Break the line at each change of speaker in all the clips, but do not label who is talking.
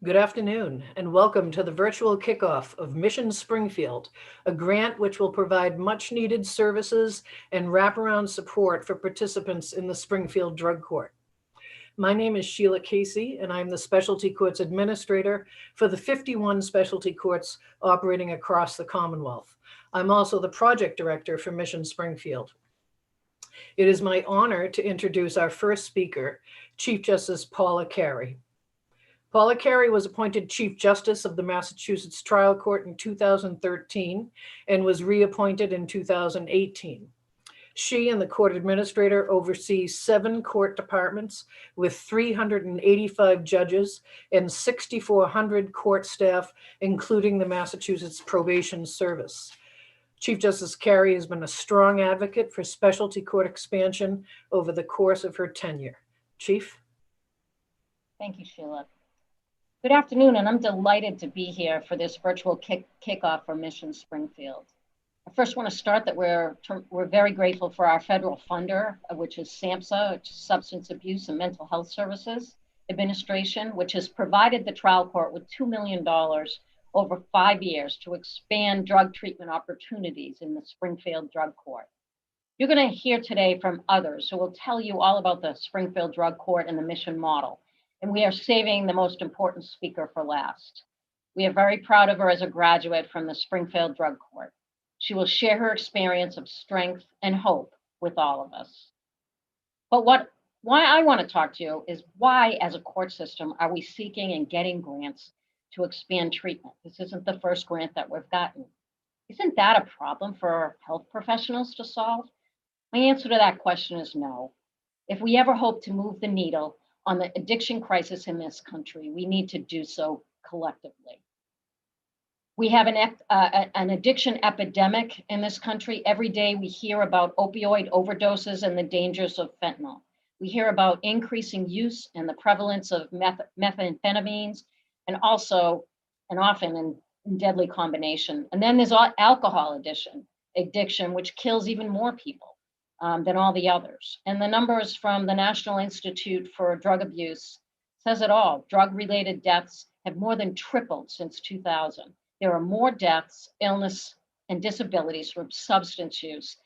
Good afternoon, and welcome to the virtual kickoff of Mission Springfield, a grant which will provide much needed services and wraparound support for participants in the Springfield Drug Court. My name is Sheila Casey, and I'm the Specialty Courts Administrator for the 51 specialty courts operating across the Commonwealth. I'm also the Project Director for Mission Springfield. It is my honor to introduce our first speaker, Chief Justice Paula Carey. Paula Carey was appointed Chief Justice of the Massachusetts Trial Court in 2013 and was reappointed in 2018. She and the court administrator oversee 7 court departments with 385 judges and 6,400 court staff, including the Massachusetts Probation Service. Chief Justice Carey has been a strong advocate for specialty court expansion over the course of her tenure. Chief?
Thank you, Sheila. Good afternoon, and I'm delighted to be here for this virtual kickoff for Mission Springfield. I first want to start that we're very grateful for our federal funder, which is SAMHSA, which is Substance Abuse and Mental Health Services Administration, which has provided the trial court with $2 million over 5 years to expand drug treatment opportunities in the Springfield Drug Court. You're going to hear today from others who will tell you all about the Springfield Drug Court and the mission model. And we are saving the most important speaker for last. We are very proud of her as a graduate from the Springfield Drug Court. She will share her experience of strength and hope with all of us. But why I want to talk to you is why, as a court system, are we seeking and getting grants to expand treatment? This isn't the first grant that we've gotten. Isn't that a problem for health professionals to solve? My answer to that question is no. If we ever hope to move the needle on the addiction crisis in this country, we need to do so collectively. We have an addiction epidemic in this country. Every day we hear about opioid overdoses and the dangers of fentanyl. We hear about increasing use and the prevalence of methamphetamines, and also, and often in deadly combination. And then there's alcohol addiction, which kills even more people than all the others. And the numbers from the National Institute for Drug Abuse says it all. Drug-related deaths have more than tripled since 2000. There are more deaths, illness, and disabilities from substance use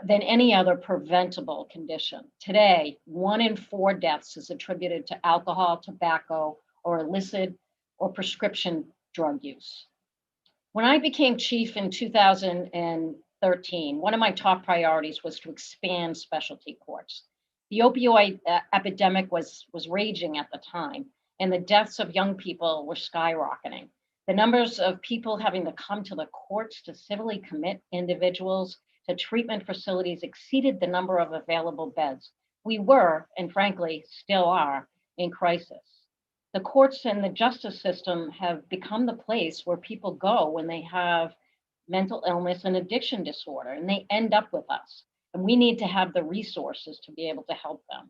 than any other preventable condition. Today, 1 in 4 deaths is attributed to alcohol, tobacco, or illicit or prescription drug use. When I became chief in 2013, one of my top priorities was to expand specialty courts. The opioid epidemic was raging at the time, and the deaths of young people were skyrocketing. The numbers of people having to come to the courts to civilly commit individuals to treatment facilities exceeded the number of available beds. We were, and frankly, still are, in crisis. The courts and the justice system have become the place where people go when they have mental illness and addiction disorder, and they end up with us. And we need to have the resources to be able to help them.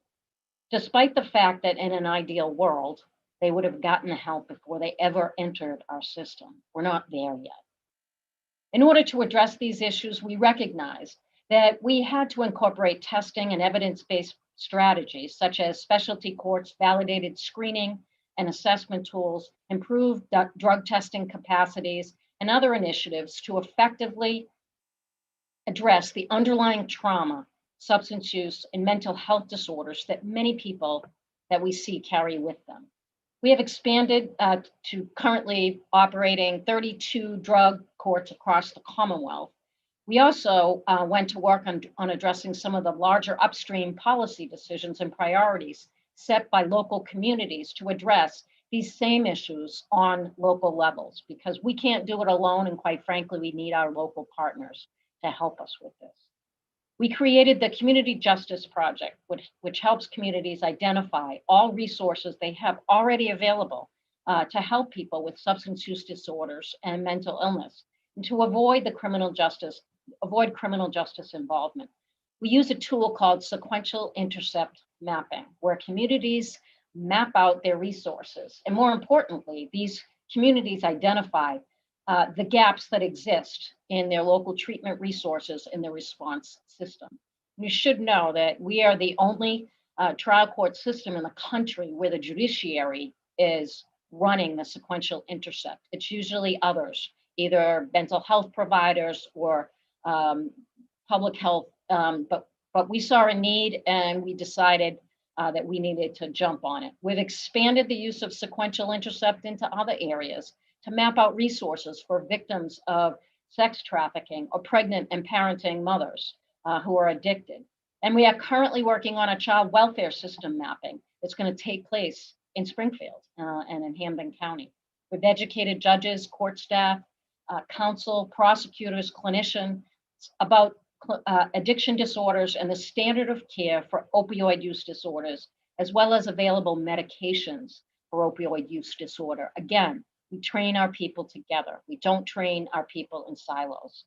Despite the fact that in an ideal world, they would have gotten the help before they ever entered our system. We're not there yet. In order to address these issues, we recognized that we had to incorporate testing and evidence-based strategies, such as specialty courts, validated screening and assessment tools, improved drug testing capacities, and other initiatives to effectively address the underlying trauma, substance use, and mental health disorders that many people that we see carry with them. We have expanded to currently operating 32 drug courts across the Commonwealth. We also went to work on addressing some of the larger upstream policy decisions and priorities set by local communities to address these same issues on local levels, because we can't do it alone, and quite frankly, we need our local partners to help us with this. We created the Community Justice Project, which helps communities identify all resources they have already available to help people with substance use disorders and mental illness, and to avoid criminal justice involvement. We use a tool called sequential intercept mapping, where communities map out their resources. And more importantly, these communities identify the gaps that exist in their local treatment resources in the response system. You should know that we are the only trial court system in the country where the judiciary is running the sequential intercept. It's usually others, either mental health providers or public health, but we saw a need and we decided that we needed to jump on it. We've expanded the use of sequential intercept into other areas to map out resources for victims of sex trafficking or pregnant and parenting mothers who are addicted. And we are currently working on a child welfare system mapping that's going to take place in Springfield and in Hampden County. We've educated judges, court staff, counsel, prosecutors, clinicians about addiction disorders and the standard of care for opioid use disorders, as well as available medications for opioid use disorder. Again, we train our people together. We don't train our people in silos.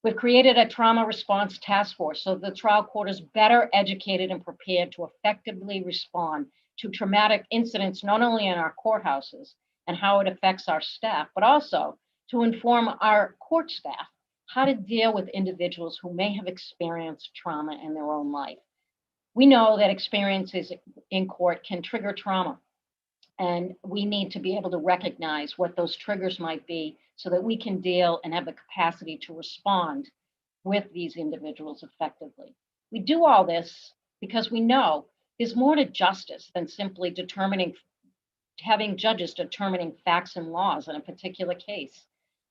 We've created a trauma response task force so the trial court is better educated and prepared to effectively respond to traumatic incidents, not only in our courthouses and how it affects our staff, but also to inform our court staff how to deal with individuals who may have experienced trauma in their own life. We know that experiences in court can trigger trauma, and we need to be able to recognize what those triggers might be so that we can deal and have the capacity to respond with these individuals effectively. We do all this because we know there's more to justice than simply having judges determining facts and laws in a particular case.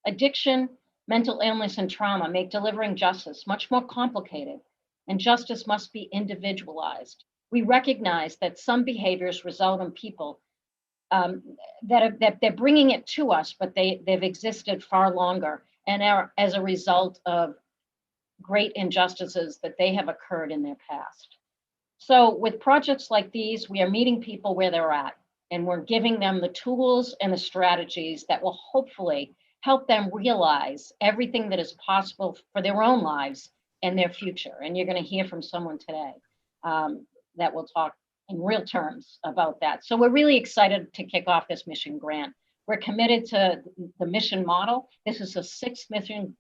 Addiction, mental illness, and trauma make delivering justice much more complicated, and justice must be individualized. We recognize that some behaviors result in people that they're bringing it to us, but they've existed far longer and are as a result of great injustices that they have occurred in their past. So with projects like these, we are meeting people where they're at, and we're giving them the tools and the strategies that will hopefully help them realize everything that is possible for their own lives and their future. And you're going to hear from someone today that will talk in real terms about that. So we're really excited to kick off this mission grant. We're committed to the mission model. This is the 6th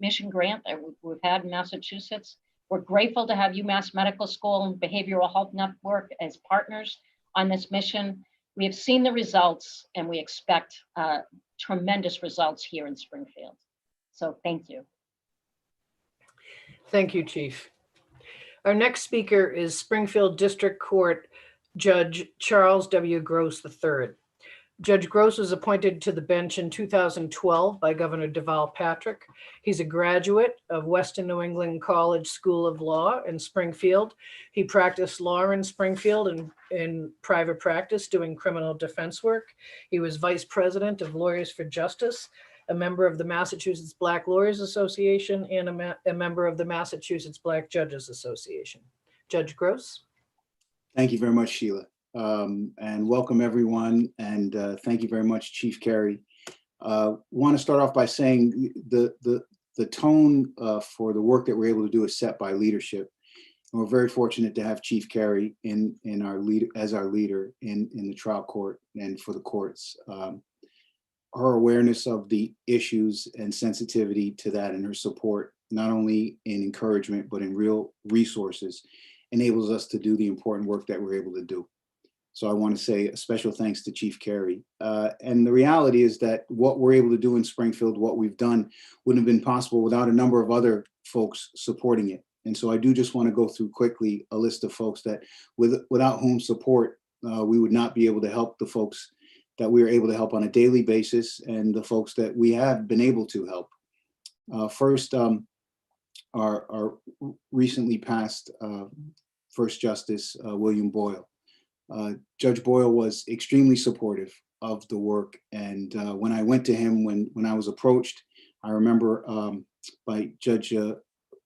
mission grant that we've had in Massachusetts. We're grateful to have UMass Medical School and Behavioral Health Network as partners on this mission. We have seen the results, and we expect tremendous results here in Springfield. So thank you.
Thank you, Chief. Our next speaker is Springfield District Court Judge Charles W. Gross III. Judge Gross was appointed to the bench in 2012 by Governor Deval Patrick. He's a graduate of Western New England College School of Law in Springfield. He practiced law in Springfield and in private practice doing criminal defense work. He was vice president of Lawyers for Justice, a member of the Massachusetts Black Lawyers Association, and a member of the Massachusetts Black Judges Association. Judge Gross.
Thank you very much, Sheila, and welcome everyone. And thank you very much, Chief Carey. Want to start off by saying the tone for the work that we're able to do is set by leadership. And we're very fortunate to have Chief Carey as our leader in the trial court and for the courts. Her awareness of the issues and sensitivity to that, and her support, not only in encouragement, but in real resources, enables us to do the important work that we're able to do. So I want to say a special thanks to Chief Carey. And the reality is that what we're able to do in Springfield, what we've done, wouldn't have been possible without a number of other folks supporting it. And so I do just want to go through quickly a list of folks that without whom support, we would not be able to help the folks that we are able to help on a daily basis, and the folks that we have been able to help. First, our recently passed First Justice William Boyle. Judge Boyle was extremely supportive of the work, and when I went to him, when I was approached, I remember by Judge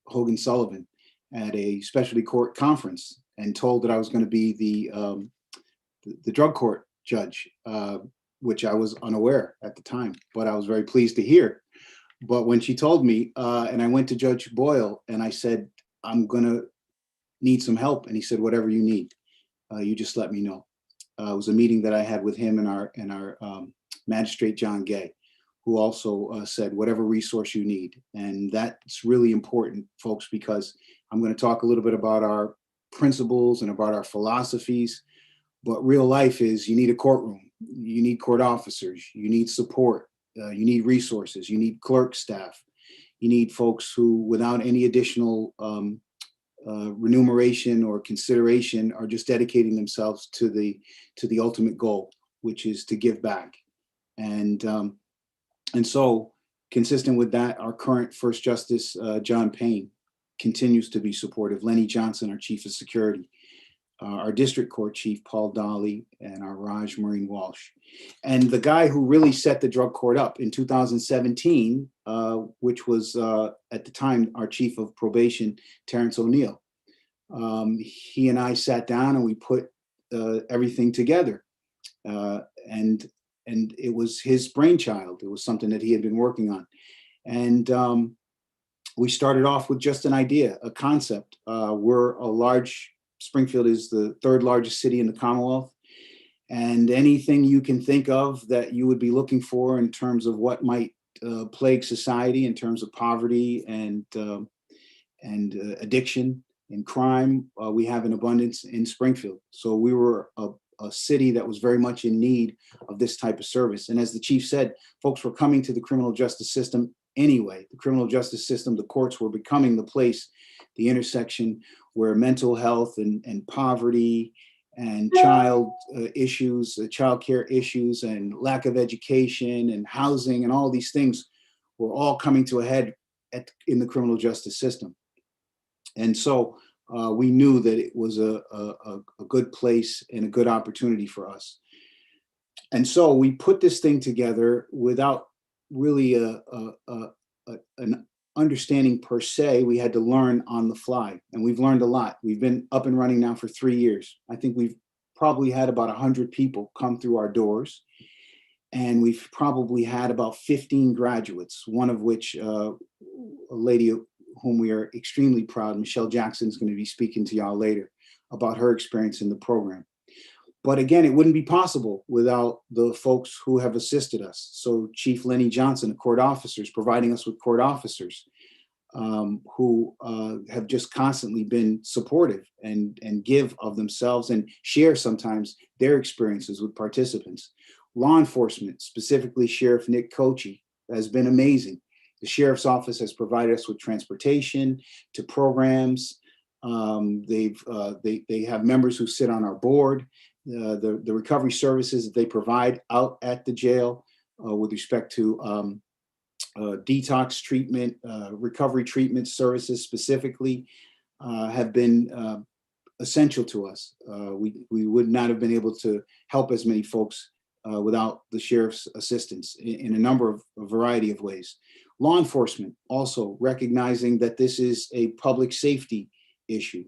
Hogan Sullivan at a specialty court conference, and told that I was going to be the drug court judge, which I was unaware at the time, but I was very pleased to hear. But when she told me, and I went to Judge Boyle and I said, I'm going to need some help. And he said, whatever you need, you just let me know. It was a meeting that I had with him and our magistrate, John Gay, who also said, whatever resource you need. And that's really important, folks, because I'm going to talk a little bit about our principles and about our philosophies. But real life is you need a courtroom You need court officers, you need support, you need resources, you need clerk staff, you need folks who, without any additional remuneration or consideration, are just dedicating themselves to the ultimate goal, which is to give back. And so, consistent with that, our current First Justice, John Payne, continues to be supportive. Lenny Johnson, our Chief of Security, our District Court Chief, Paul Dolly, and our Raj Maureen Walsh. And the guy who really set the drug court up in 2017, which was at the time our Chief of Probation, Terrence O'Neill. He and I sat down and we put everything together. And it was his brainchild. It was something that he had been working on. And we started off with just an idea, a concept. Springfield is the third largest city in the Commonwealth. And anything you can think of that you would be looking for in terms of what might plague society in terms of poverty and addiction and crime, we have in abundance in Springfield. So we were a city that was very much in need of this type of service. And as the chief said, folks were coming to the criminal justice system anyway. The criminal justice system, the courts were becoming the place, the intersection where mental health and poverty and child issues, child care issues and lack of education and housing and all these things were all coming to a head in the criminal justice system. And so we knew that it was a good place and a good opportunity for us. And so we put this thing together without really an understanding per se. We had to learn on the fly, and we've learned a lot. We've been up and running now for 3 years. I think we've probably had about 100 people come through our doors, and we've probably had about 15 graduates, one of which a lady whom we are extremely proud, Michelle Jackson, is going to be speaking to y'all later about her experience in the program. But again, it wouldn't be possible without the folks who have assisted us. So Chief Lenny Johnson, the court officers, providing us with court officers who have just constantly been supportive and give of themselves and share sometimes their experiences with participants. Law enforcement, specifically Sheriff Nick Kochi, has been amazing. The Sheriff's Office has provided us with transportation to programs. They have members who sit on our board. The recovery services that they provide out at the jail with respect to detox treatment, recovery treatment services specifically have been essential to us. We would not have been able to help as many folks without the sheriff's assistance in a variety of ways. Law enforcement also recognizing that this is a public safety issue,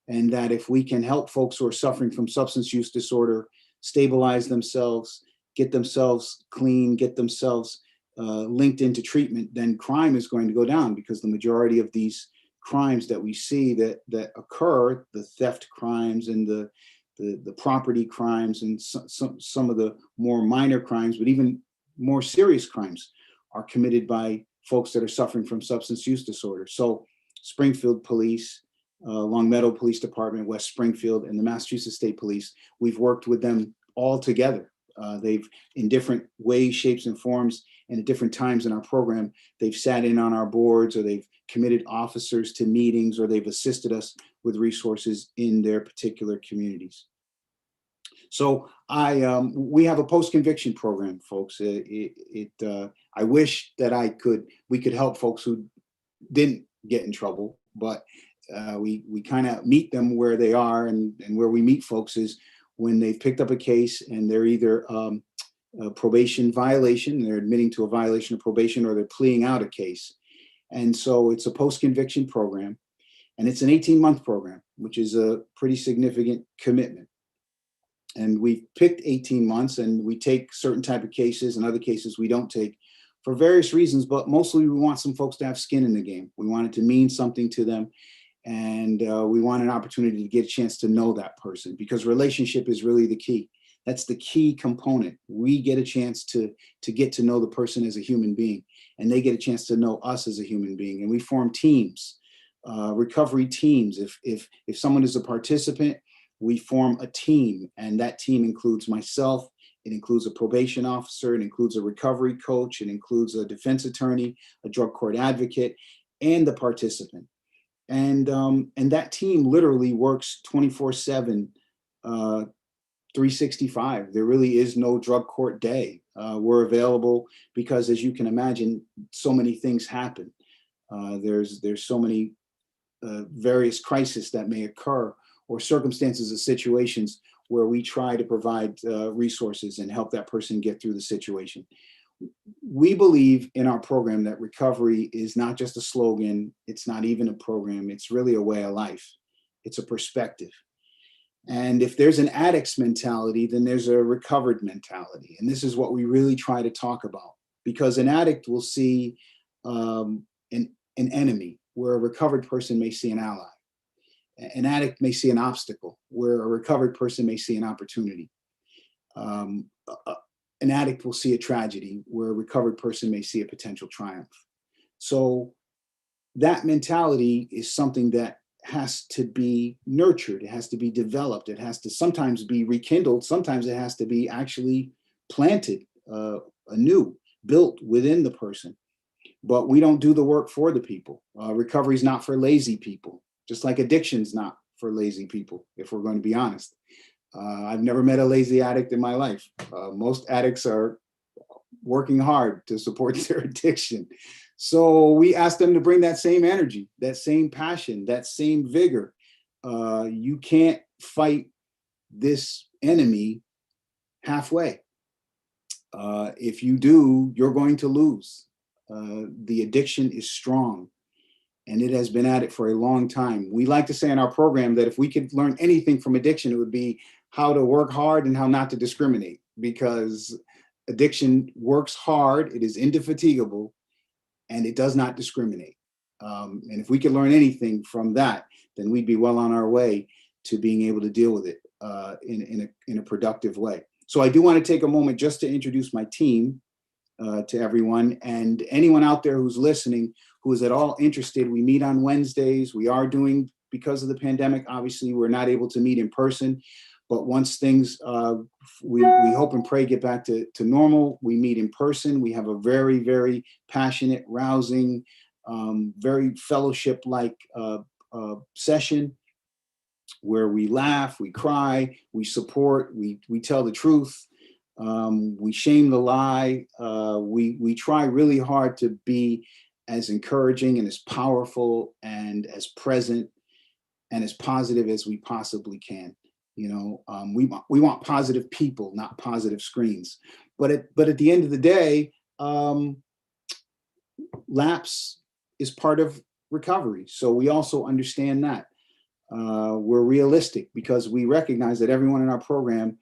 and that if we can help folks who are suffering from substance use disorder stabilize themselves, get themselves clean, get themselves linked into treatment, then crime is going to go down, because the majority of these crimes that we see that occur, the theft crimes and the property crimes and some of the more minor crimes, but even more serious crimes, are committed by folks that are suffering from substance use disorder. So Springfield Police, Long Meadow Police Department, West Springfield, and the Massachusetts State Police, we've worked with them all together. They've, in different ways, shapes, and forms, and at different times in our program, they've sat in on our boards, or they've committed officers to meetings, or they've assisted us with resources in their particular communities. So we have a post-conviction program, folks. I wish that we could help folks who didn't get in trouble, but we kind of meet them where they are, and where we meet folks is when they've picked up a case and they're either a probation violation, they're admitting to a violation of probation, or they're pleading out a case. And so it's a post-conviction program, and it's an 18-month program, which is a pretty significant commitment. And we've picked 18 months, and we take certain type of cases, and other cases we don't take for various reasons, but mostly we want some folks to have skin in the game. We want it to mean something to them. And we want an opportunity to get a chance to know that person, because relationship is really the key. That's the key component. We get a chance to get to know the person as a human being, and they get a chance to know us as a human being. And we form teams, recovery teams. If someone is a participant, we form a team, and that team includes myself It includes a probation officer, it includes a recovery coach, it includes a defense attorney, a drug court advocate, and the participant. And that team literally works 24/7, 365. There really is no drug court day. We're available because, as you can imagine, so many things happen. There's so many various crises that may occur, or circumstances or situations where we try to provide resources and help that person get through the situation. We believe in our program that recovery is not just a slogan. It's not even a program. It's really a way of life. It's a perspective. And if there's an addict's mentality, then there's a recovered mentality. And this is what we really try to talk about, because an addict will see an enemy where a recovered person may see an ally. An addict may see an obstacle where a recovered person may see an opportunity. An addict will see a tragedy where a recovered person may see a potential triumph. So that mentality is something that has to be nurtured. It has to be developed. It has to sometimes be rekindled. Sometimes it has to be actually planted anew, built within the person. But we don't do the work for the people. Recovery is not for lazy people, just like addiction's not for lazy people, if we're going to be honest. I've never met a lazy addict in my life. Most addicts are working hard to support their addiction. So we ask them to bring that same energy, that same passion, that same vigor. You can't fight this enemy halfway. If you do, you're going to lose. The addiction is strong, and it has been at it for a long time. We like to say in our program that if we could learn anything from addiction, it would be how to work hard and how not to discriminate, because addiction works hard, it is indefatigable, and it does not discriminate. And if we could learn anything from that, then we'd be well on our way to being able to deal with it in a productive way. So I do want to take a moment just to introduce my team to everyone, and anyone out there who's listening who is at all interested. We meet on Wednesdays. We are doing, because of the pandemic, obviously we're not able to meet in person, but once things we hope and pray get back to normal, we meet in person. We have a very, very passionate, rousing, very fellowship-like session where we laugh, we cry, we support, we tell the truth. We shame the lie. We try really hard to be as encouraging and as powerful and as present and as positive as we possibly can. You know, we want positive people, not positive screens. But at the end of the day, lapse is part of recovery. So we also understand that. We're realistic because we recognize that everyone in our program,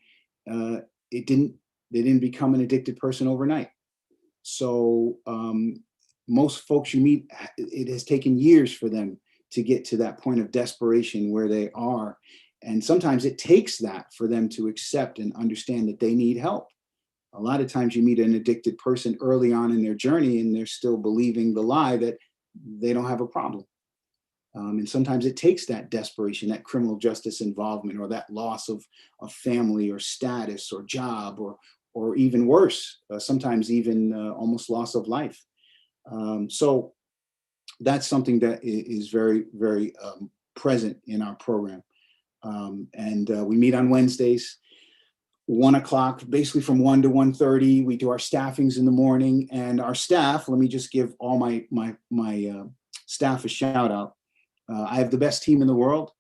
they didn't become an addicted person overnight. So most folks you meet, it has taken years for them to get to that point of desperation where they are. And sometimes it takes that for them to accept and understand that they need help. A lot of times you meet an addicted person early on in their journey and they're still believing the lie that they don't have a problem. And sometimes it takes that desperation, that criminal justice involvement, or that loss of family or status or job, or even worse, sometimes even almost loss of life. So that's something that is very, very present in our program. And we meet on Wednesdays, 1 o'clock, basically from 1 to 1:30. We do our staffings in the morning, and our staff, let me just give all my staff a shout out. I have the best team in the world.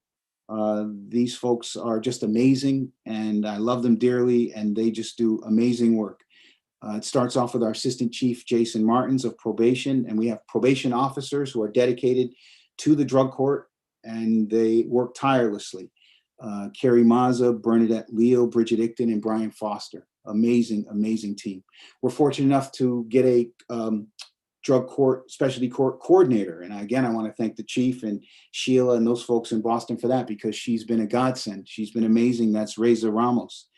These folks are just amazing, and I love them dearly, and they just do amazing work. It starts off with our Assistant Chief, Jason Martins of probation, and we have probation officers who are dedicated to the drug court, and they work tirelessly. Carrie Mazza, Bernadette Leo, Bridget Ickton, and Brian Foster. Amazing, amazing team. We're fortunate enough to get a drug court, specialty court coordinator. And again, I want to thank the chief and Sheila and those folks in Boston for that, because she's been a godsend. She's been amazing. That's Reza Ramos,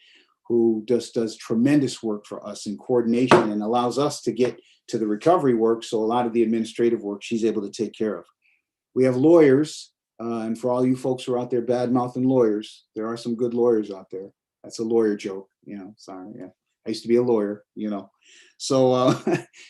who just does tremendous work for us in coordination and allows us to get to the recovery work. So a lot of the administrative work she's able to take care of. We have lawyers, and for all you folks who are out there bad mouthing lawyers, there are some good lawyers out there. That's a lawyer joke, you know, sorry, yeah. I used to be a lawyer, you know. So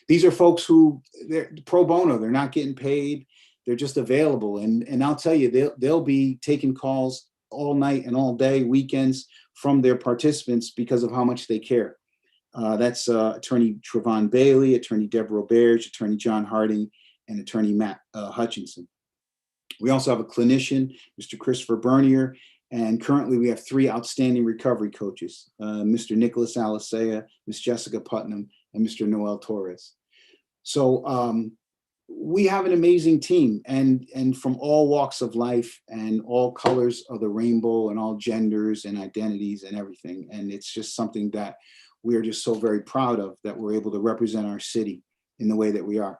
these are folks who they're pro bono. They're not getting paid. They're just available. And I'll tell you, they'll be taking calls all night and all day, weekends, from their participants because of how much they care. That's Attorney Trevon Bailey, Attorney Deborah Berge, Attorney John Harding, and Attorney Matt Hutchinson. We also have a clinician, Mr. Christopher Bernier, and currently we have 3 outstanding recovery coaches, Mr. Nicholas Alisea, Ms. Jessica Putnam, and Mr. Noel Torres. So we have an amazing team, and from all walks of life and all colors of the rainbow and all genders and identities and everything. And it's just something that we are just so very proud of, that we're able to represent our city in the way that we are.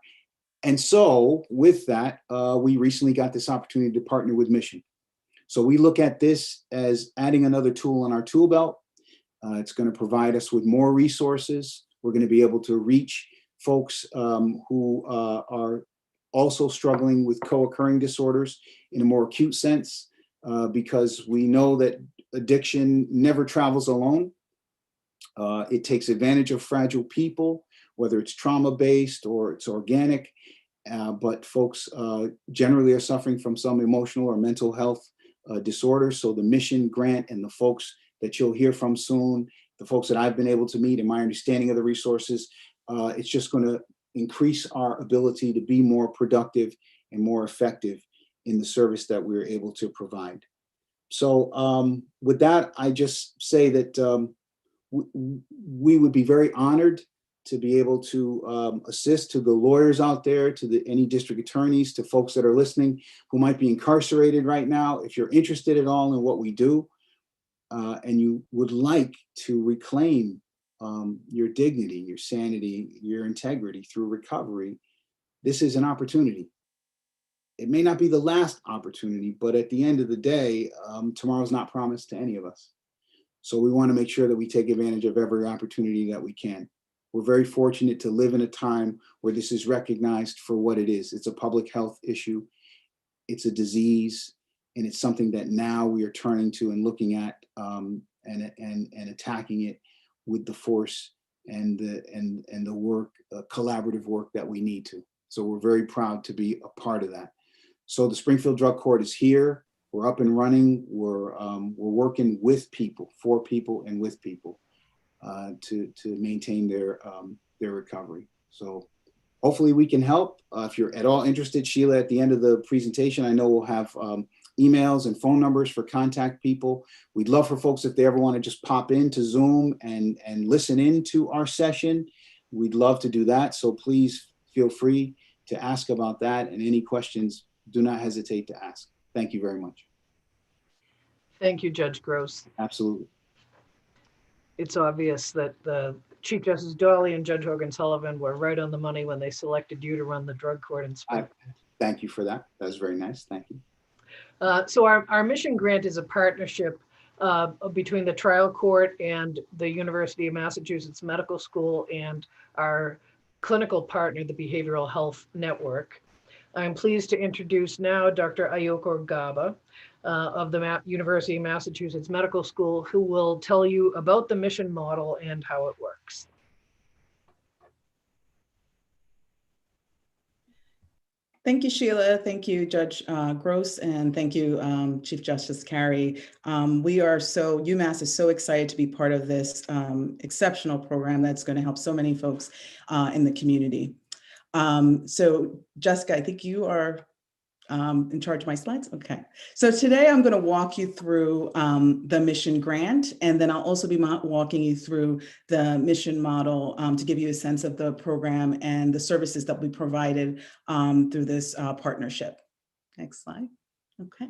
And so with that, we recently got this opportunity to partner with Mission. So we look at this as adding another tool in our tool belt. It's going to provide us with more resources. We're going to be able to reach folks who are also struggling with co-occurring disorders in a more acute sense, because we know that addiction never travels alone. It takes advantage of fragile people, whether it's trauma-based or it's organic, but folks generally are suffering from some emotional or mental health disorders. So the Mission grant and the folks that you'll hear from soon, the folks that I've been able to meet and my understanding of the resources, it's just going to increase our ability to be more productive and more effective in the service that we're able to provide. So with that, I just say that we would be very honored to be able to assist to the lawyers out there, to any district attorneys, to folks that are listening who might be incarcerated right now. If you're interested at all in what we do, and you would like to reclaim your dignity, your sanity, your integrity through recovery, this is an opportunity. It may not be the last opportunity, but at the end of the day, tomorrow's not promised to any of us. So we want to make sure that we take advantage of every opportunity that we can. We're very fortunate to live in a time where this is recognized for what it is. It's a public health issue. It's a disease, and it's something that now we are turning to and looking at and attacking it with the force and the work, collaborative work that we need to. So we're very proud to be a part of that. So the Springfield Drug Court is here. We're up and running. We're working with people, for people, and with people to maintain their recovery. So hopefully we can help. If you're at all interested, Sheila, at the end of the presentation, I know we'll have emails and phone numbers for contact people. We'd love for folks, if they ever want to just pop into Zoom and listen in to our session, we'd love to do that. So please feel free to ask about that, and any questions, do not hesitate to ask. Thank you very much.
Thank you, Judge Gross.
Absolutely.
It's obvious that Chief Justice Dawley and Judge Hogan Sullivan were right on the money when they selected you to run the drug court in Springfield.
Thank you for that. That was very nice. Thank you.
So our mission grant is a partnership between the trial court and the University of Massachusetts Medical School and our clinical partner, the Behavioral Health Network. I'm pleased to introduce now Dr. Ayoko Gaba of the University of Massachusetts Medical School, who will tell you about the mission model and how it works.
Thank you, Sheila. Thank you, Judge Gross, and thank you, Chief Justice Carey. UMass is so excited to be part of this exceptional program that's going to help so many folks in the community. So Jessica, I think you are in charge of my slides. Okay. So today I'm going to walk you through the mission grant, and then I'll also be walking you through the mission model to give you a sense of the program and the services that we provided through this partnership. Next slide. Okay,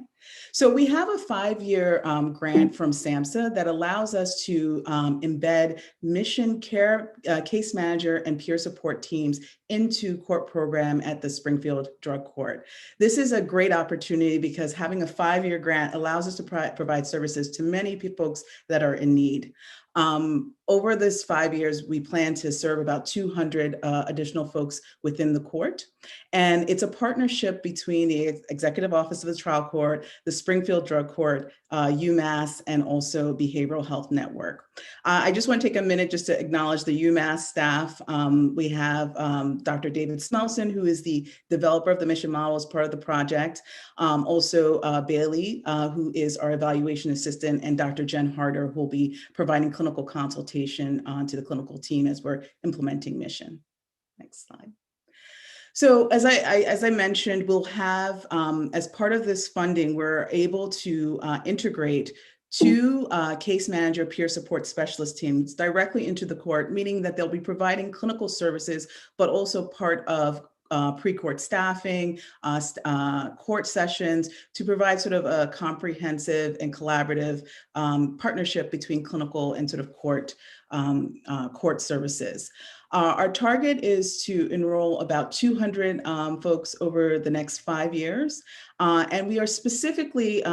so we have a 5-year grant from SAMHSA that allows us to embed mission care, case manager, and peer support teams into court program at the Springfield Drug Court. This is a great opportunity because having a 5-year grant allows us to provide services to many folks that are in need. Over this 5 years, we plan to serve about 200 additional folks within the court. And it's a partnership between the Executive Office of the Trial Court, the Springfield Drug Court, UMass, and also Behavioral Health Network. I just want to take a minute just to acknowledge the UMass staff. We have Dr. David Smelson, who is the developer of the mission model as part of the project. Also Bailey, who is our evaluation assistant, and Dr. Jen Harder, who will be providing clinical consultation to the clinical team as we're implementing mission. Next slide. So as I mentioned, we'll have, as part of this funding, we're able to integrate 2 case manager peer support specialist teams directly into the court, meaning that they'll be providing clinical services, but also part of pre-court staffing, court sessions, to provide sort of a comprehensive and collaborative partnership between clinical and sort of court services. Our target is to enroll about 200 folks over the next 5 years, and we are specifically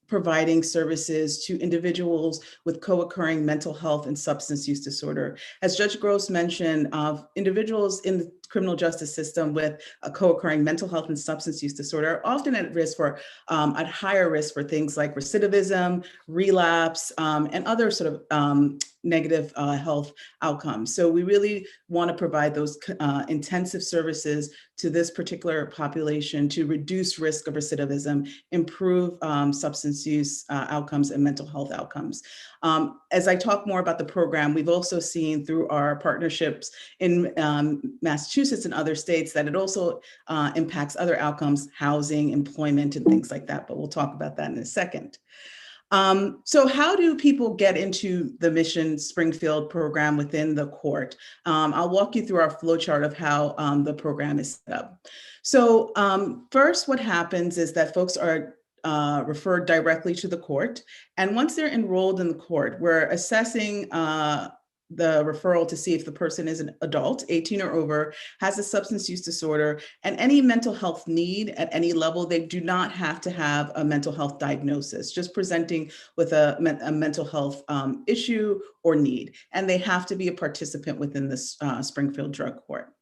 providing services to individuals with co-occurring mental health and substance use disorder. As Judge Gross mentioned, individuals in the criminal justice system with a co-occurring mental health and substance use disorder are often at risk for, at higher risk for things like recidivism, relapse, and other sort of negative health outcomes. So we really want to provide those intensive services to this particular population to reduce risk of recidivism, improve substance use outcomes and mental health outcomes. As I talk more about the program, we've also seen through our partnerships in Massachusetts and other states that it also impacts other outcomes, housing, employment, and things like that, but we'll talk about that in a second. So how do people get into the Mission Springfield program within the court? I'll walk you through our flowchart of how the program is set up. So first, what happens is that folks are referred directly to the court. And once they're enrolled in the court, we're assessing the referral to see if the person is an adult, 18 or over, has a substance use disorder, and any mental health need at any level. They do not have to have a mental health diagnosis, just presenting with a mental health issue or need. And they have to be a participant within this Springfield Drug Court.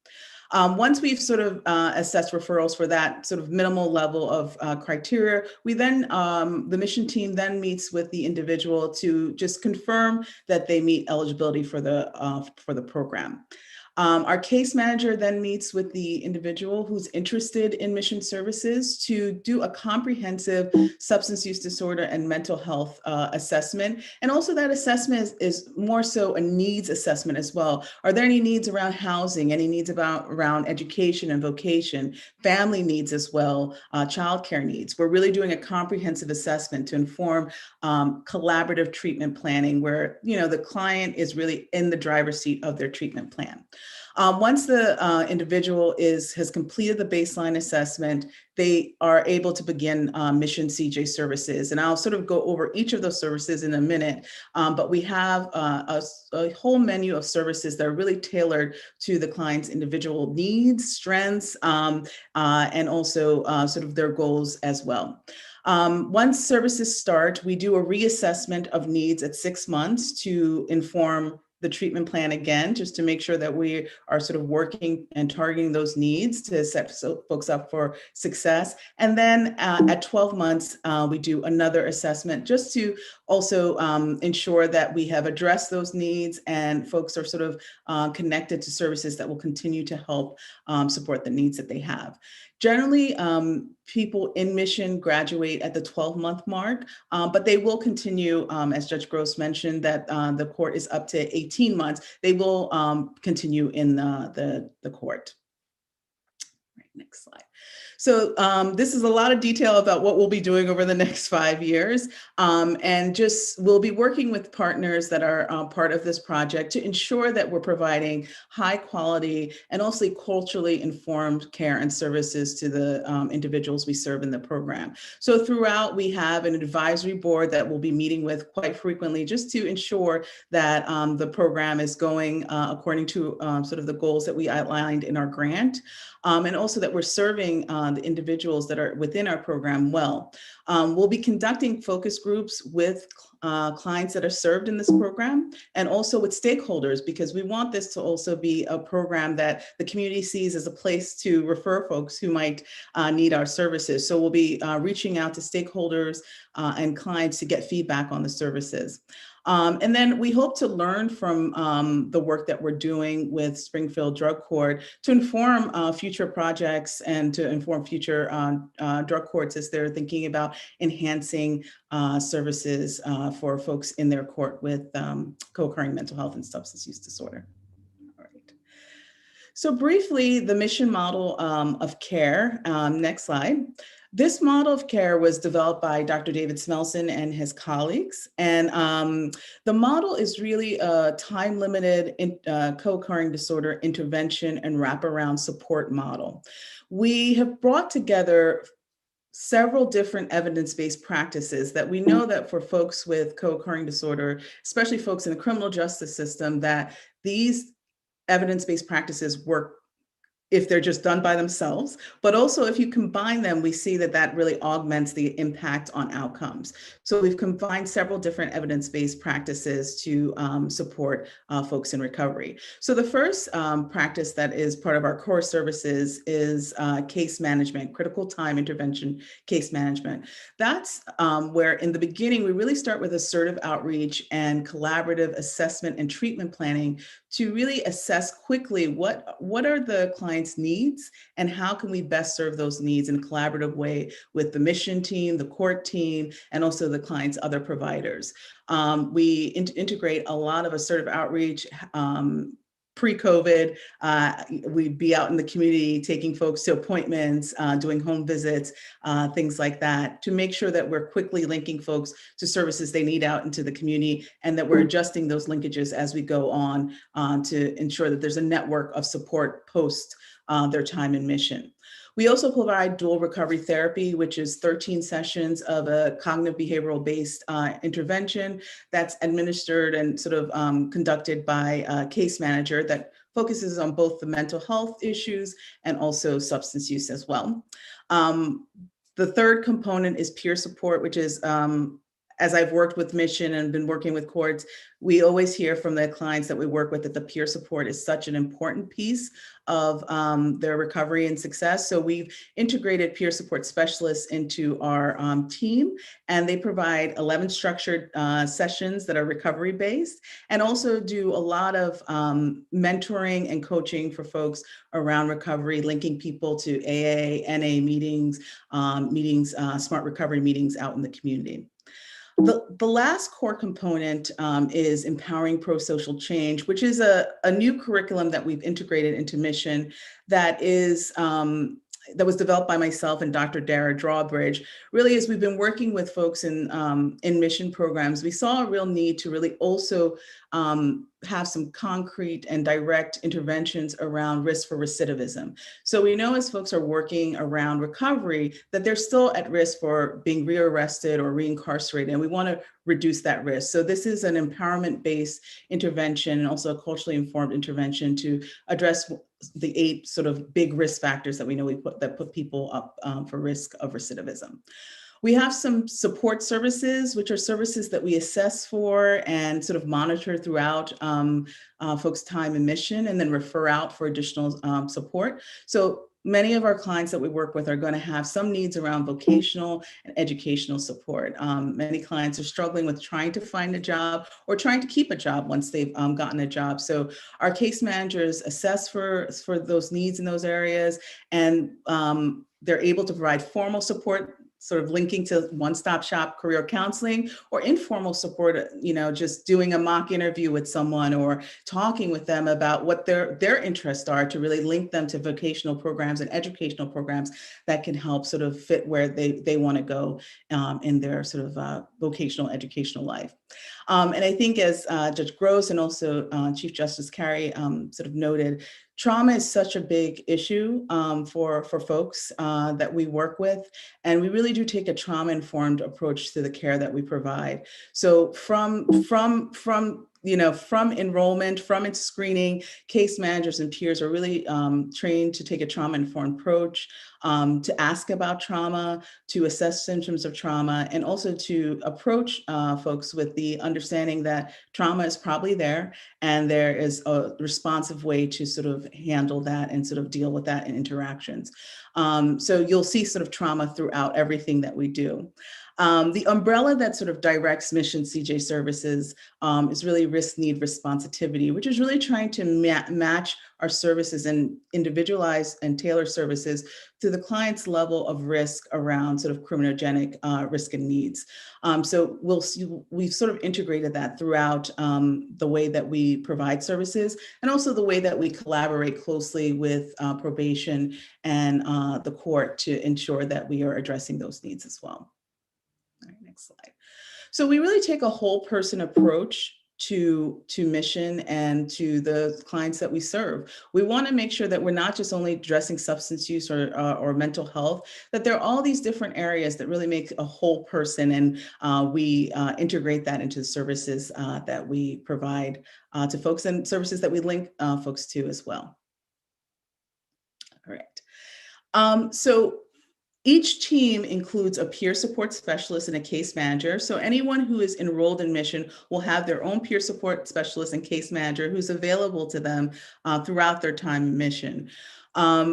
Once we've sort of assessed referrals for that sort of minimal level of criteria, we then, the mission team then meets with the individual to just confirm that they meet eligibility for the program. Our case manager then meets with the individual who's interested in mission services to do a comprehensive substance use disorder and mental health assessment. And also that assessment is more so a needs assessment as well. Are there any needs around housing, any needs around education and vocation, family needs as well, childcare needs? We're really doing a comprehensive assessment to inform collaborative treatment planning where, you know, the client is really in the driver's seat of their treatment plan. Once the individual has completed the baseline assessment, they are able to begin Mission CJ services. And I'll sort of go over each of those services in a minute, but we have a whole menu of services that are really tailored to the client's individual needs, strengths, and also sort of their goals as well. Once services start, we do a reassessment of needs at 6 months to inform the treatment plan again, just to make sure that we are sort of working and targeting those needs to set folks up for success. And then at 12 months, we do another assessment just to also ensure that we have addressed those needs and folks are sort of connected to services that will continue to help support the needs that they have. Generally, people in mission graduate at the 12-month mark, but they will continue, as Judge Gross mentioned, that the court is up to 18 months. They will continue in the court. Right, next slide. So this is a lot of detail about what we'll be doing over the next 5 years. And just we'll be working with partners that are part of this project to ensure that we're providing high quality and also culturally informed care and services to the individuals we serve in the program. So throughout, we have an advisory board that we'll be meeting with quite frequently just to ensure that the program is going according to sort of the goals that we outlined in our grant. And also that we're serving serving the individuals that are within our program well. We'll be conducting focus groups with clients that are served in this program and also with stakeholders, because we want this to also be a program that the community sees as a place to refer folks who might need our services. So we'll be reaching out to stakeholders and clients to get feedback on the services. And then we hope to learn from the work that we're doing with Springfield Drug Court to inform future projects and to inform future drug courts as they're thinking about enhancing services for folks in their court with co-occurring mental health and substance use disorder. All right. So briefly, the mission model of care, next slide. This model of care was developed by Dr. David Smelson and his colleagues. And the model is really a time-limited co-occurring disorder intervention and wraparound support model. We have brought together several different evidence-based practices that we know that for folks with co-occurring disorder, especially folks in the criminal justice system, that these evidence-based practices work if they're just done by themselves, but also if you combine them, we see that that really augments the impact on outcomes. So we've combined several different evidence-based practices to support folks in recovery. So the first practice that is part of our core services is case management, critical time intervention case management. That's where in the beginning, we really start with assertive outreach and collaborative assessment and treatment planning to really assess quickly what are the client's needs and how can we best serve those needs in a collaborative way with the mission team, the court team, and also the client's other providers. We integrate a lot of assertive outreach. Pre-COVID, we'd be out in the community taking folks to appointments, doing home visits, things like that, to make sure that we're quickly linking folks to services they need out into the community, and that we're adjusting those linkages as we go on to ensure that there's a network of support post their time in mission. We also provide dual recovery therapy, which is 13 sessions of a cognitive behavioral based intervention that's administered and sort of conducted by a case manager that focuses on both the mental health issues and also substance use as well. The third component is peer support, which is as I've worked with Mission and been working with courts, we always hear from the clients that we work with that the peer support is such an important piece of their recovery and success. So we've integrated peer support specialists into our team, and they provide 11 structured sessions that are recovery based, and also do a lot of mentoring and coaching for folks around recovery, linking people to AA, NA meetings, smart recovery meetings out in the community. The last core component is empowering pro-social change, which is a new curriculum that we've integrated into Mission that is that was developed by myself and Dr. Dara Drawbridge. Really, as we've been working with folks in Mission programs, we saw a real need to really also have some concrete and direct interventions around risk for recidivism. So we know as folks are working around recovery that they're still at risk for being rearrested or reincarcerated, and we want to reduce that risk. So this is an empowerment-based intervention and also a culturally informed intervention to address the 8 sort of big risk factors that we know that put people up for risk of recidivism. We have some support services, which are services that we assess for and sort of monitor throughout folks' time in Mission, and then refer out for additional support. So many of our clients that we work with are going to have some needs around vocational and educational support. Many clients are struggling with trying to find a job or trying to keep a job once they've gotten a job. So our case managers assess for those needs in those areas, and they're able to provide formal support, sort of linking to one-stop shop career counseling, or informal support, just doing a mock interview with someone or talking with them about what their interests are, to really link them to vocational programs and educational programs that can help sort of fit where they want to go in their sort of vocational educational life. And I think as Judge Gross and also Chief Justice Carey sort of noted, trauma is such a big issue for folks that we work with, and we really do take a trauma-informed approach to the care that we provide. So from from enrollment, from its screening, case managers and peers are really trained to take a trauma-informed approach, to ask about trauma, to assess symptoms of trauma, and also to approach folks with the understanding that trauma is probably there, and there is a responsive way to sort of handle that and sort of deal with that in interactions. So you'll see sort of trauma throughout everything that we do. The umbrella that sort of directs Mission CJ services is really risk, need, responsitivity, which is really trying to match our services and individualize and tailor services to the client's level of risk around sort of criminogenic risk and needs. So we've sort of integrated that throughout the way that we provide services, and also the way that we collaborate closely with probation and the court to ensure that we are addressing those needs as well. All right, next slide. So we really take a whole person approach to mission and to the clients that we serve. We want to make sure that we're not just only addressing substance use or mental health, that there are all these different areas that really make a whole person, and we integrate that into the services that we provide to folks, and services that we link folks to as well. All right. So each team includes a peer support specialist and a case manager. So anyone who is enrolled in Mission will have their own peer support specialist and case manager who's available to them throughout their time in Mission.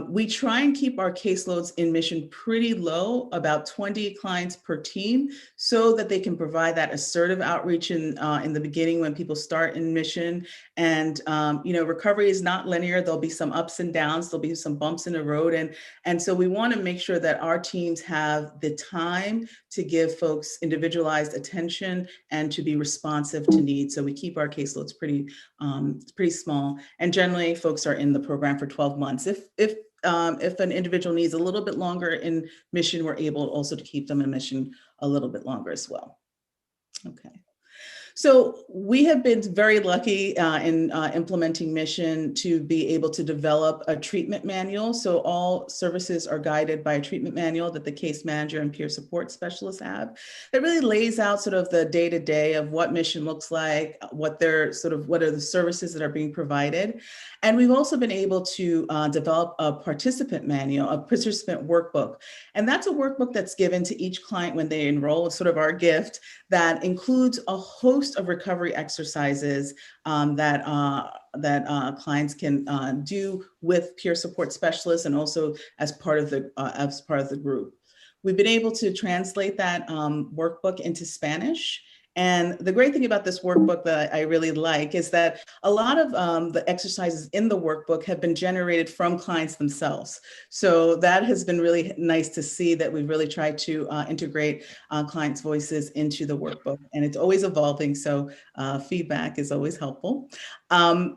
We try and keep our caseloads in Mission pretty low, about 20 clients per team, so that they can provide that assertive outreach in the beginning when people start in Mission. And recovery is not linear. There'll be some ups and downs. There'll be some bumps in the road, and so we want to make sure that our teams have the time to give folks individualized attention and to be responsive to needs. So we keep our caseloads pretty small, and generally folks are in the program for 12 months. If an individual needs a little bit longer in Mission, we're able also to keep them in Mission a little bit longer as well. Okay. So we have been very lucky in implementing Mission to be able to develop a treatment manual. So all services are guided by a treatment manual that the case manager and peer support specialists have. That really lays out sort of the day-to-day of what Mission looks like, what are the services that are being provided. And we've also been able to develop a participant manual, a participant workbook. And that's a workbook that's given to each client when they enroll. It's sort of our gift that includes a host of recovery exercises that clients can do with peer support specialists and also as part of the group. We've been able to translate that workbook into Spanish. And the great thing about this workbook that I really like is that a lot of the exercises in the workbook have been generated from clients themselves. So that has been really nice to see that we've really tried to integrate clients' voices into the workbook. And it's always evolving, so feedback is always helpful.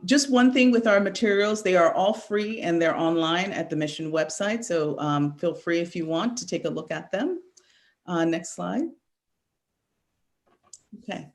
Just one thing with our materials, they are all free and they're online at the Mission website. So feel free if you want to take a look at them. Next slide. Okay.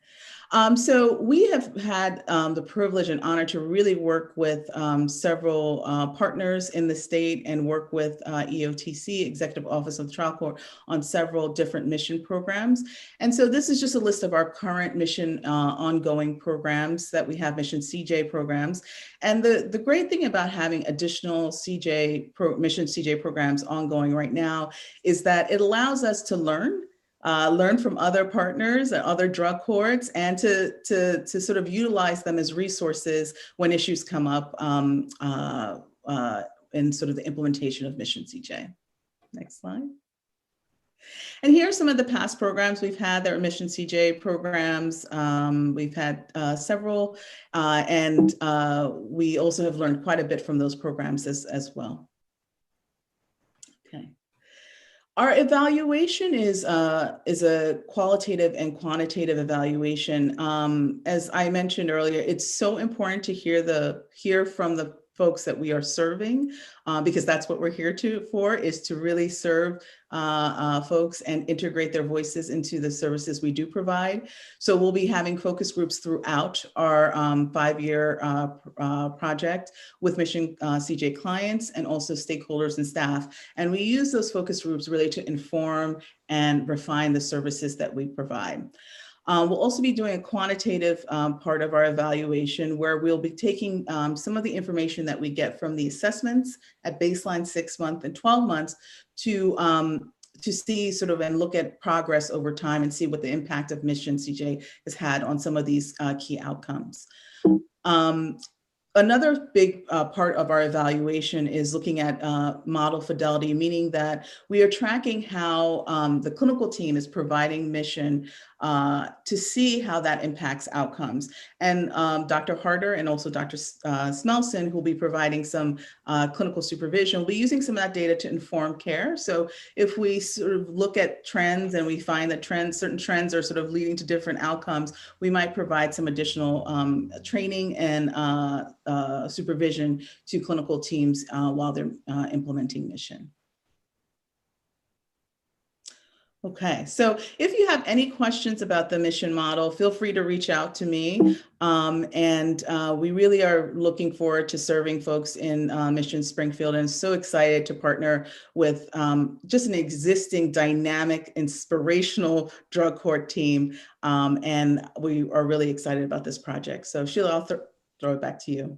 So we have had the privilege and honor to really work with several partners in the state and work with EOTC, Executive Office of the Trial Court, on several different Mission programs. And so this is just a list of our current Mission ongoing programs that we have, Mission CJ programs. And the great thing about having additional Mission CJ programs ongoing right now is that it allows us to learn from other partners and other drug courts, and to sort of utilize them as resources when issues come up in sort of the implementation of Mission CJ. Next slide. And here are some of the past programs we've had that are Mission CJ programs. We've had several, and we also have learned quite a bit from those programs as well. Okay. Our evaluation is a qualitative and quantitative evaluation. As I mentioned earlier, it's so important to hear from the folks that we are serving, because that's what we're here for, is to really serve folks and integrate their voices into the services we do provide. So we'll be having focus groups throughout our 5-year project with Mission CJ clients and also stakeholders and staff. And we use those focus groups really to inform and refine the services that we provide. We'll also be doing a quantitative part of our evaluation where we'll be taking some of the information that we get from the assessments at baseline 6 months and 12 months to see sort of and look at progress over time and see what the impact of Mission CJ has had on some of these key outcomes. Another big part of our evaluation is looking at model fidelity, meaning that we are tracking how the clinical team is providing Mission to see how that impacts outcomes. And Dr. Harder and also Dr. Smelson, who will be providing some clinical supervision, will be using some of that data to inform care. So if we sort of look at trends and we find that certain trends are sort of leading to different outcomes, we might provide some additional training and supervision to clinical teams while they're implementing Mission. Okay, so if you have any questions about the Mission model, feel free to reach out to me. We really are looking forward to serving folks in Mission Springfield, and so excited to partner with just an existing dynamic, inspirational drug court team. And we are really excited about this project. So Sheila, I'll throw it back to you.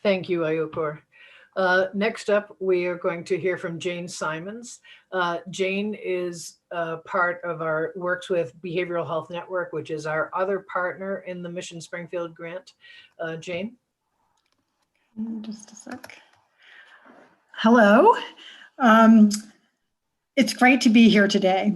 Thank you, Ayokor. Next up, we are going to hear from Jane Simons. Jane is part of our Works with Behavioral Health Network, which is our other partner in the Mission Springfield grant. Jane?
Just a sec. Hello. It's great to be here today.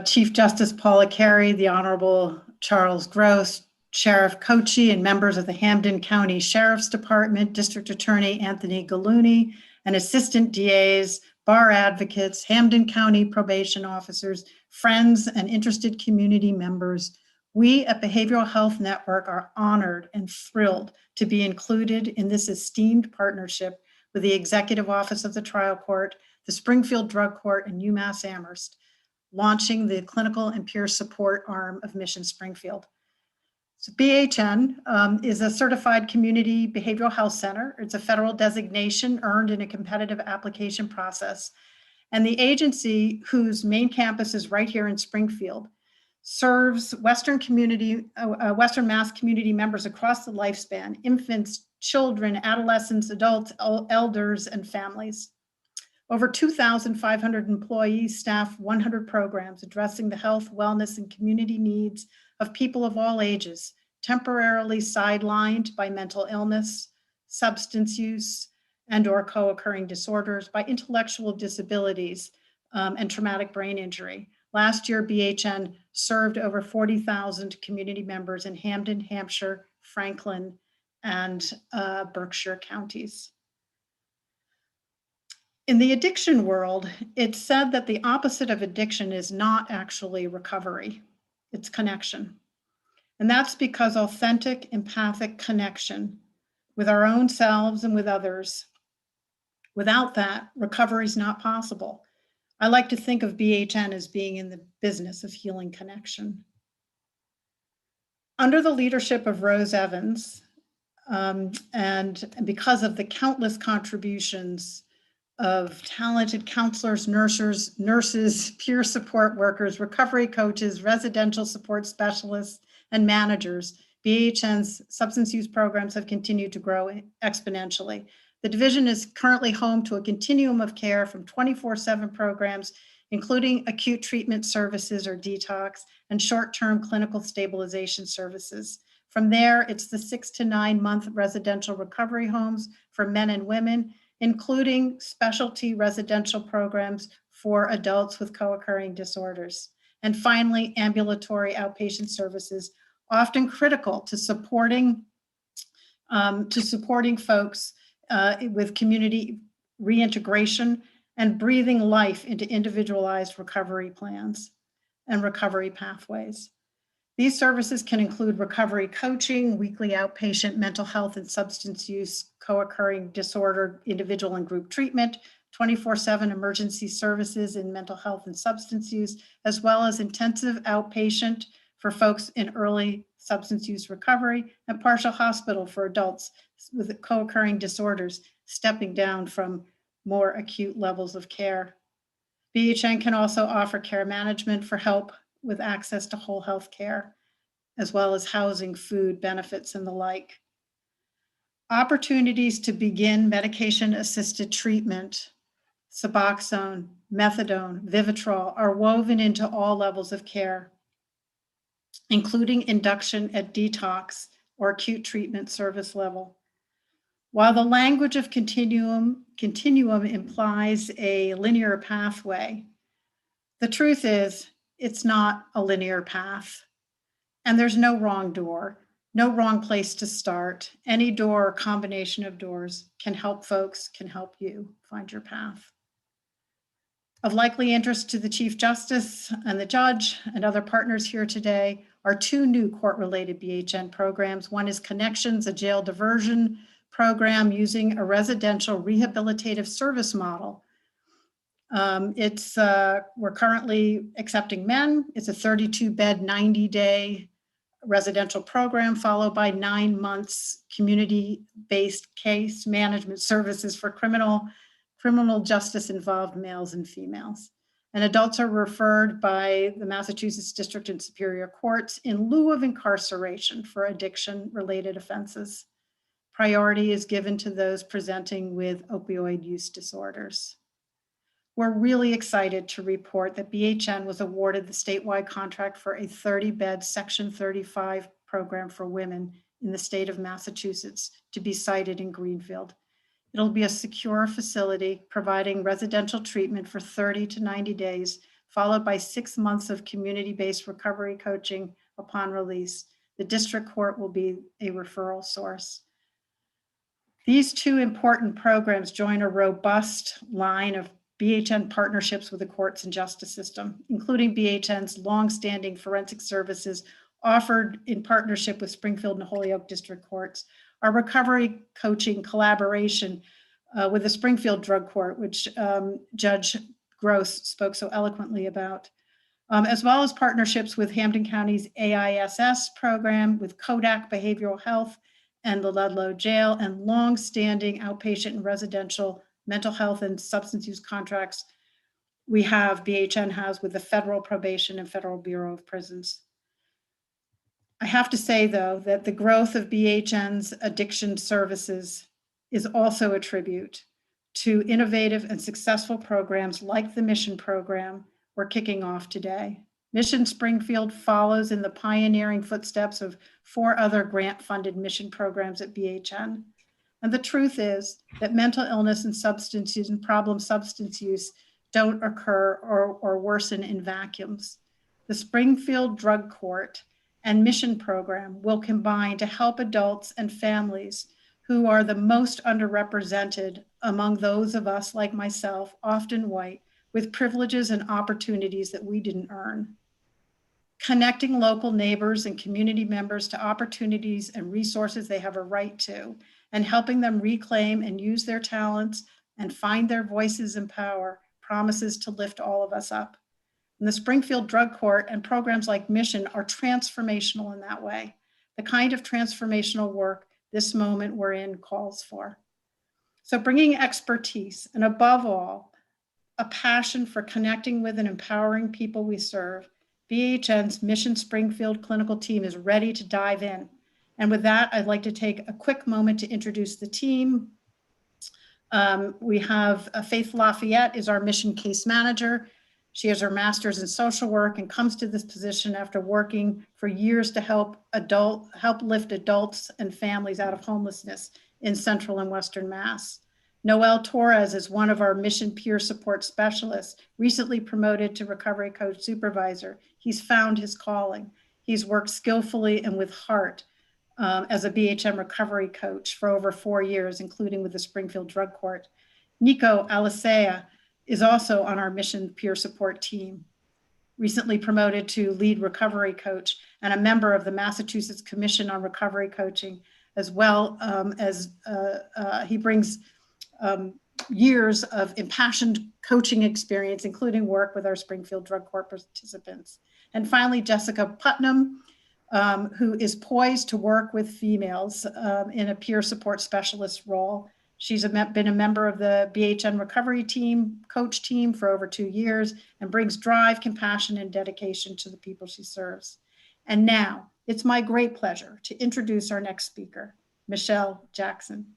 Chief Justice Paula Carey, the Honorable Charles Gross, Sheriff Cochi, and members of the Hampden County Sheriff's Department, District Attorney Anthony Gallooni, and Assistant DAs, bar advocates, Hampden County probation officers, friends, and interested community members. We at Behavioral Health Network are honored and thrilled to be included in this esteemed partnership with the Executive Office of the Trial Court, the Springfield Drug Court, and UMass Amherst, launching the clinical and peer support arm of Mission Springfield. So BHN is a certified community behavioral health center. It's a federal designation earned in a competitive application process. And the agency, whose main campus is right here in Springfield, serves Western Mass community members across the lifespan: infants, children, adolescents, adults, elders, and families. Over 2,500 employees staff 100 programs addressing the health, wellness, and community needs of people of all ages, temporarily sidelined by mental illness, substance use, and/or co-occurring disorders, by intellectual disabilities, and traumatic brain injury. Last year, BHN served over 40,000 community members in Hampden, Hampshire, Franklin, and Berkshire counties. In the addiction world, it's said that the opposite of addiction is not actually recovery, it's connection. And that's because authentic, empathic connection with our own selves and with others, without that, recovery is not possible. I like to think of BHN as being in the business of healing connection. Under the leadership of Rose Evans, and because of the countless contributions of talented counselors, nurses, peer support workers, recovery coaches, residential support specialists, and managers, BHN's substance use programs have continued to grow exponentially. The division is currently home to a continuum of care from 24/7 programs, including acute treatment services or detox, and short-term clinical stabilization services. From there, it's the 6 to 9 month residential recovery homes for men and women, including specialty residential programs for adults with co-occurring disorders. And finally, ambulatory outpatient services, often critical to supporting folks with community reintegration and breathing life into individualized recovery plans and recovery pathways. These services can include recovery coaching, weekly outpatient mental health and substance use, co-occurring disorder, individual and group treatment, 24/7 emergency services in mental health and substance use, as well as intensive outpatient for folks in early substance use recovery, and partial hospital for adults with co-occurring disorders, stepping down from more acute levels of care. BHN can also offer care management for help with access to whole health care, as well as housing, food, benefits, and the like. Opportunities to begin medication-assisted treatment, Suboxone, methadone, Vivitrol, are woven into all levels of care, including induction at detox or acute treatment service level. While the language of continuum implies a linear pathway, the truth is it's not a linear path, and there's no wrong door, no wrong place to start. Any door or combination of doors can help folks, can help you find your path. Of likely interest to the Chief Justice and the judge and other partners here today are two new court-related BHN programs. One is Connections, a jail diversion program using a residential rehabilitative service model. We're currently accepting men. It's a 32-bed, 90-day residential program followed by 9 months community-based case management services for criminal justice involved males and females. And adults are referred by the Massachusetts District and Superior Courts in lieu of incarceration for addiction-related offenses. Priority is given to those presenting with opioid use disorders. We're really excited to report that BHN was awarded the statewide contract for a 30-bed Section 35 program for women in the state of Massachusetts to be sited in Greenfield. It'll be a secure facility providing residential treatment for 30 to 90 days, followed by 6 months of community-based recovery coaching upon release. The district court will be a referral source. These two important programs join a robust line of BHN partnerships with the courts and justice system, including BHN's longstanding forensic services offered in partnership with Springfield and Holyoke District Courts, our recovery coaching collaboration with the Springfield Drug Court, which Judge Gross spoke so eloquently about, as well as partnerships with Hampden County's AISS program, with Kodak Behavioral Health and the Ludlow Jail, and long-standing outpatient and residential mental health and substance use contracts BHN has with the Federal Probation and Federal Bureau of Prisons. I have to say, though, that the growth of BHN's addiction services is also a tribute to innovative and successful programs like the Mission program we're kicking off today. Mission Springfield follows in the pioneering footsteps of 4 other grant-funded mission programs at BHN. And the truth is that mental illness and substance use and problem substance use don't occur or worsen in vacuums. The Springfield Drug Court and Mission program will combine to help adults and families who are the most underrepresented among those of us like myself, often white, with privileges and opportunities that we didn't earn. Connecting local neighbors and community members to opportunities and resources they have a right to, and helping them reclaim and use their talents and find their voices and power promises to lift all of us up. And the Springfield Drug Court and programs like Mission are transformational in that way, the kind of transformational work this moment we're in calls for. So bringing expertise and above all, a passion for connecting with and empowering people we serve, BHN's Mission Springfield clinical team is ready to dive in. And with that, I'd like to take a quick moment to introduce the team. We have Faith Lafayette is our mission case manager. She has her master's in social work and comes to this position after working for years to help lift adults and families out of homelessness in Central and Western Mass. Noel Torres is one of our mission peer support specialists, recently promoted to recovery coach supervisor. He's found his calling. He's worked skillfully and with heart as a BHM recovery coach for over 4 years, including with the Springfield Drug Court. Nico Alicea is also on our mission peer support team, recently promoted to lead recovery coach and a member of the Massachusetts Commission on Recovery Coaching, as well as he brings years of impassioned coaching experience, including work with our Springfield Drug Court participants. And finally, Jessica Putnam, who is poised to work with females in a peer support specialist role She's been a member of the BHN recovery team, coach team for over 2 years, and brings drive, compassion, and dedication to the people she serves. And now it's my great pleasure to introduce our next speaker, Michelle Jackson.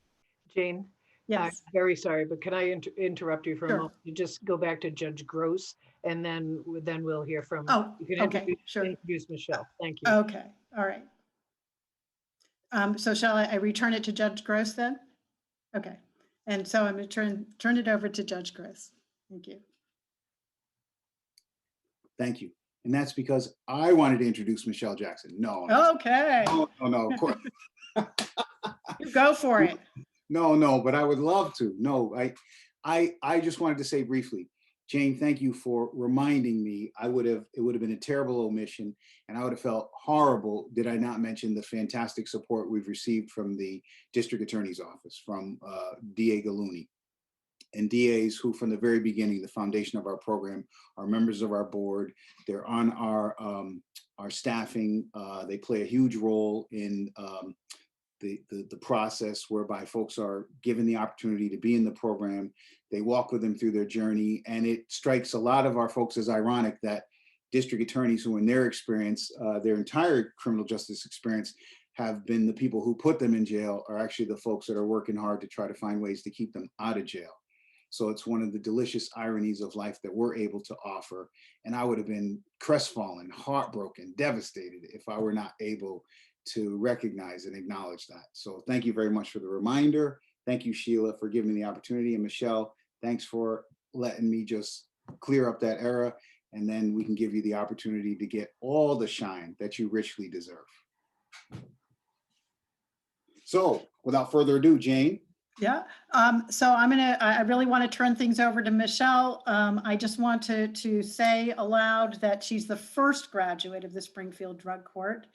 Jane, I'm
Yes.
very sorry, but can I interrupt you for a
Sure.
moment? You just go back to Judge Gross, and then we'll hear from.
Oh,
you can
okay, sure.
introduce Michelle. Thank you.
Okay, all right. So shall I return it to Judge Gross then? Okay, and so I'm going to turn it over to Judge Gross. Thank you.
Thank you. And that's because I wanted to introduce Michelle Jackson. No.
Okay.
No, of course.
You go for it.
No, but I would love to. No, I just wanted to say briefly, Jane, thank you for reminding me. It would have been a terrible omission, and I would have felt horrible did I not mention the fantastic support we've received from the district attorney's office, from DA Gallouni, and DAs who from the very beginning, the foundation of our program, are members of our board. They're on our staffing. They play a huge role in the process whereby folks are given the opportunity to be in the program. They walk with them through their journey. And it strikes a lot of our folks as ironic that district attorneys who in their experience, their entire criminal justice experience, have been the people who put them in jail are actually the folks that are working hard to try to find ways to keep them out of jail. So it's one of the delicious ironies of life that we're able to offer. And I would have been crestfallen, heartbroken, devastated if I were not able to recognize and acknowledge that. So thank you very much for the reminder. Thank you, Sheila, for giving me the opportunity. And Michelle, thanks for letting me just clear up that era. And then we can give you the opportunity to get all the shine that you richly deserve. So without further ado, Jane.
Yeah. So I really want to turn things over to Michelle. I just want to say aloud that she's the first graduate of the Springfield Drug Court.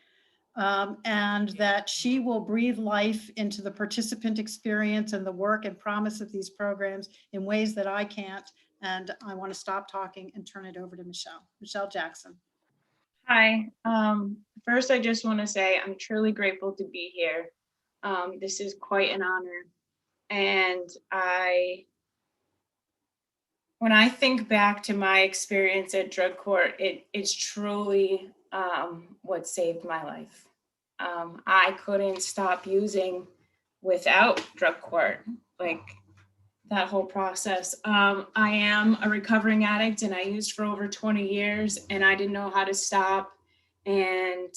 And that she will breathe life into the participant experience and the work and promise of these programs in ways that I can't. And I want to stop talking and turn it over to Michelle. Michelle Jackson.
Hi. First, I just want to say I'm truly grateful to be here. This is quite an honor. And when I think back to my experience at drug court, it's truly what saved my life. I couldn't stop using without drug court, like that whole process. I am a recovering addict and I used for over 20 years and I didn't know how to stop. And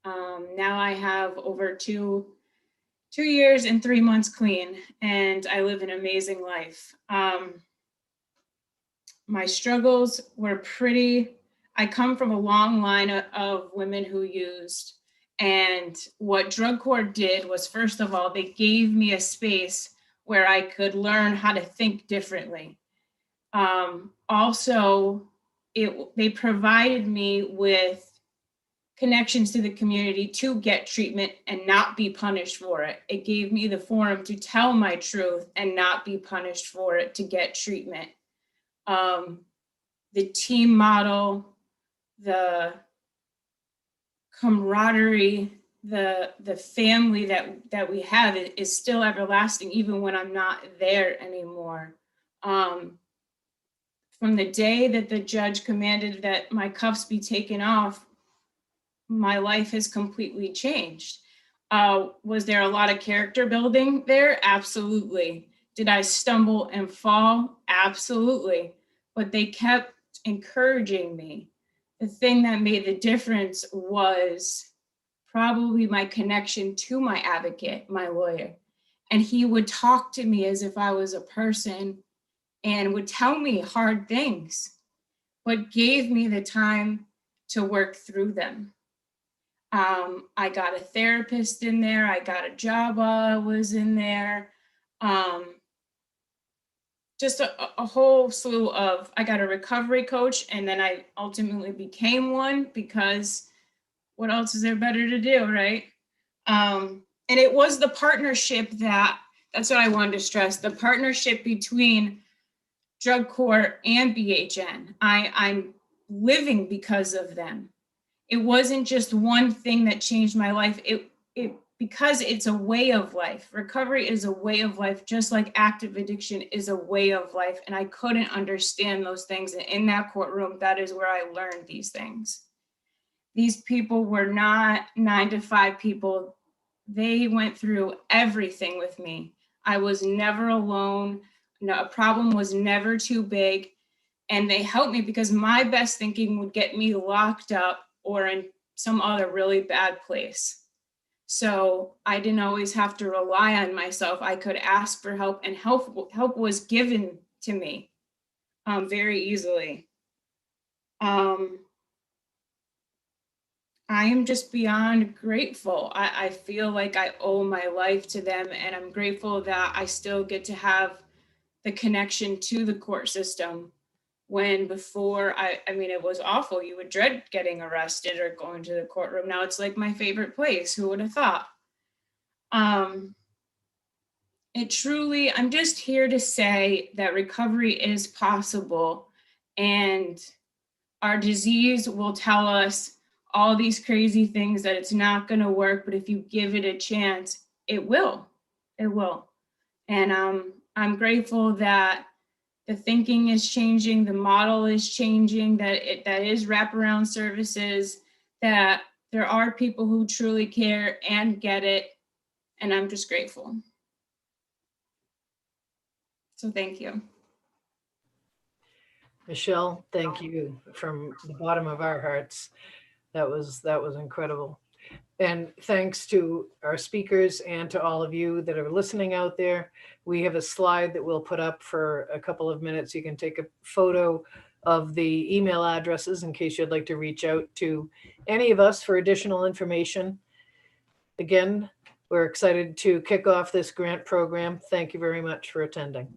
now I have over two years and 3 months clean and I live an amazing life. My struggles were I come from a long line of women who used, and what drug court did was, first of all, they gave me a space where I could learn how to think differently. Also, they provided me with connections to the community to get treatment and not be punished for it. It gave me the forum to tell my truth and not be punished for it to get treatment. The team model, the camaraderie, the family that we have is still everlasting, even when I'm not there anymore. From the day that the judge commanded that my cuffs be taken off, my life has completely changed. Was there a lot of character building there? Absolutely. Did I stumble and fall? Absolutely. But they kept encouraging me. The thing that made the difference was probably my connection to my advocate, my lawyer. And he would talk to me as if I was a person and would tell me hard things, but gave me the time to work through them. I got a therapist in there. I got a job while I was in there. Just a whole slew of, I got a recovery coach, and then I ultimately became one because what else is there better to do, right? And it was the partnership that's what I wanted to stress, the partnership between drug court and BHN. I'm living because of them. It wasn't just one thing that changed my life. It because it's a way of life. Recovery is a way of life, just like active addiction is a way of life. And I couldn't understand those things. And in that courtroom, that is where I learned these things. These people were not 9-to-5 people. They went through everything with me. I was never alone. No, a problem was never too big. And they helped me because my best thinking would get me locked up or in some other really bad place. So I didn't always have to rely on myself. I could ask for help, and help was given to me very easily. I am just beyond grateful. I feel like I owe my life to them, and I'm grateful that I still get to have the connection to the court system. When before, I mean, it was awful. You would dread getting arrested or going to the courtroom. Now it's like my favorite place. Who would have thought? It truly, I'm just here to say that recovery is possible, and our disease will tell us all these crazy things that it's not going to work, but if you give it a chance, it will. It will. And I'm grateful that the thinking is changing, the model is changing, that is wraparound services, that there are people who truly care and get it, and I'm just grateful. So thank you.
Michelle, thank you from the bottom of our hearts. That was incredible. And thanks to our speakers and to all of you that are listening out there. We have a slide that we'll put up for a couple of minutes. You can take a photo of the email addresses in case you'd like to reach out to any of us for additional information. Again, we're excited to kick off this grant program. Thank you very much for attending.